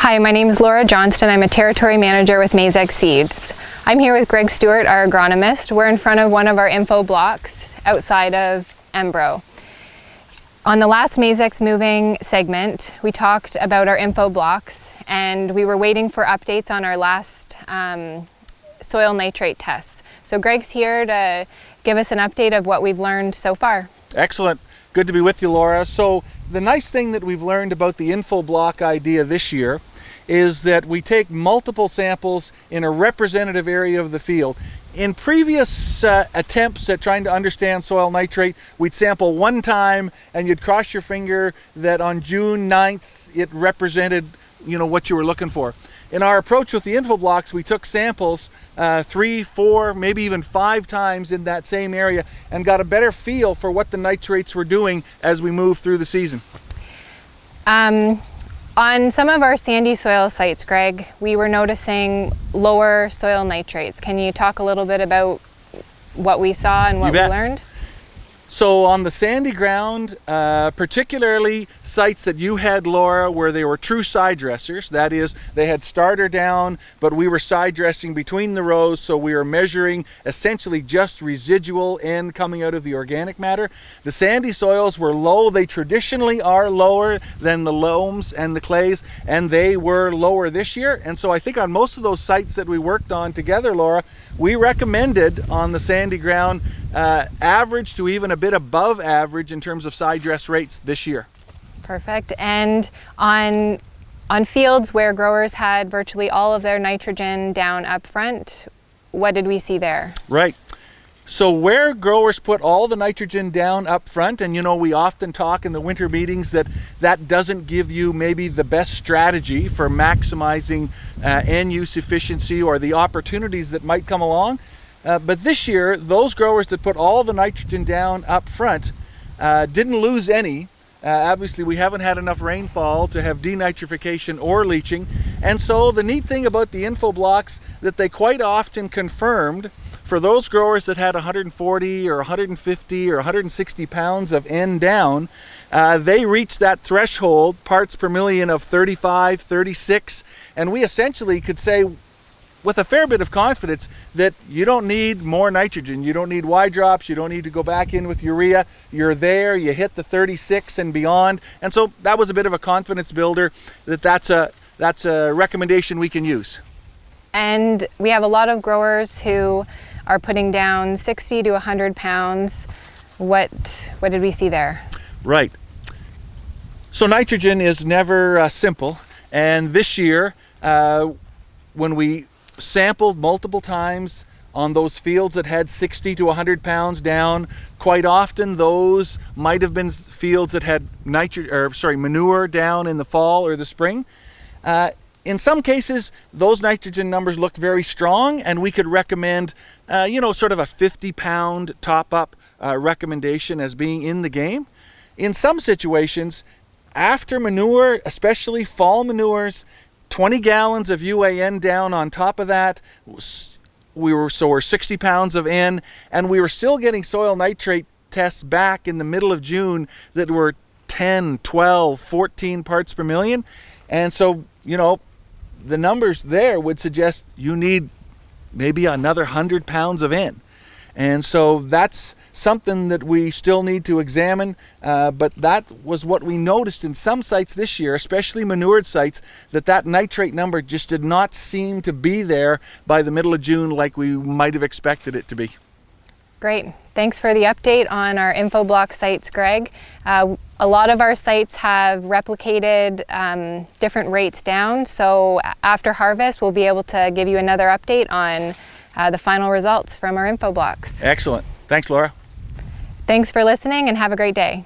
Hi, my name is Laura Johnston. I'm a Territory Manager with Maizex Seeds. I'm here with Greg Stewart, our agronomist. We're in front of one of our info blocks outside of Embro. On the last Maizex Moving segment, we talked about our info blocks and we were waiting for updates on our last soil nitrate tests. So Greg's here to give us an update of what we've learned so far. Excellent. Good to be with you, Laura. So the nice thing that we've learned about the info block idea this year is that we take multiple samples in a representative area of the field. In previous attempts at trying to understand soil nitrate, we'd sample one time and you'd cross your finger that on June 9th it represented, what you were looking for. In our approach with the info blocks, we took samples 3, 4, maybe even 5 times in that same area and got a better feel for what the nitrates were doing as we moved through the season. On some of our sandy soil sites, Greg, we were noticing lower soil nitrates. Can you talk a little bit about what we saw and what we learned? So on the sandy ground, particularly sites that you had, Laura, where they were true side dressers, that is, they had starter down, but we were side dressing between the rows, so we were measuring essentially just residual N coming out of the organic matter. The sandy soils were low. They traditionally are lower than the loams and the clays, and they were lower this year. And so I think on most of those sites that we worked on together, Laura, we recommended on the sandy ground average to even a bit above average in terms of side dress rates this year. Perfect. And on fields where growers had virtually all of their nitrogen down up front, what did we see there? Right. So where growers put all the nitrogen down up front, and we often talk in the winter meetings that doesn't give you maybe the best strategy for maximizing end use efficiency or the opportunities that might come along. But this year, those growers that put all the nitrogen down up front didn't lose any. Obviously, we haven't had enough rainfall to have denitrification or leaching. And so the neat thing about the info blocks that they quite often confirmed for those growers that had 140 or 150 or 160 pounds of N down, they reached that threshold, parts per million of 35, 36. And we essentially could say with a fair bit of confidence that you don't need more nitrogen. You don't need Y drops. You don't need to go back in with urea. You're there. You hit the 36 and beyond. And so that was a bit of a confidence builder that's a recommendation we can use. And we have a lot of growers who are putting down 60 to 100 pounds. What did we see there? Right. So nitrogen is never simple. And this year, when we sampled multiple times on those fields that had 60 to 100 pounds down, quite often those might have been fields that had manure down in the fall or the spring. In some cases, those nitrogen numbers looked very strong, and we could recommend, sort of a 50-pound top-up recommendation as being in the game. In some situations, after manure, especially fall manures, 20 gallons of UAN down on top of that, we're 60 pounds of N, and we were still getting soil nitrate tests back in the middle of June that were 10, 12, 14 parts per million. And so, the numbers there would suggest you need maybe another 100 pounds of N. And so that's something that we still need to examine, but that was what we noticed in some sites this year, especially manured sites, that nitrate number just did not seem to be there by the middle of June like we might have expected it to be. Great. Thanks for the update on our info block sites, Greg. A lot of our sites have replicated different rates down, so after harvest we'll be able to give you another update on the final results from our info blocks. Excellent. Thanks, Laura. Thanks for listening and have a great day.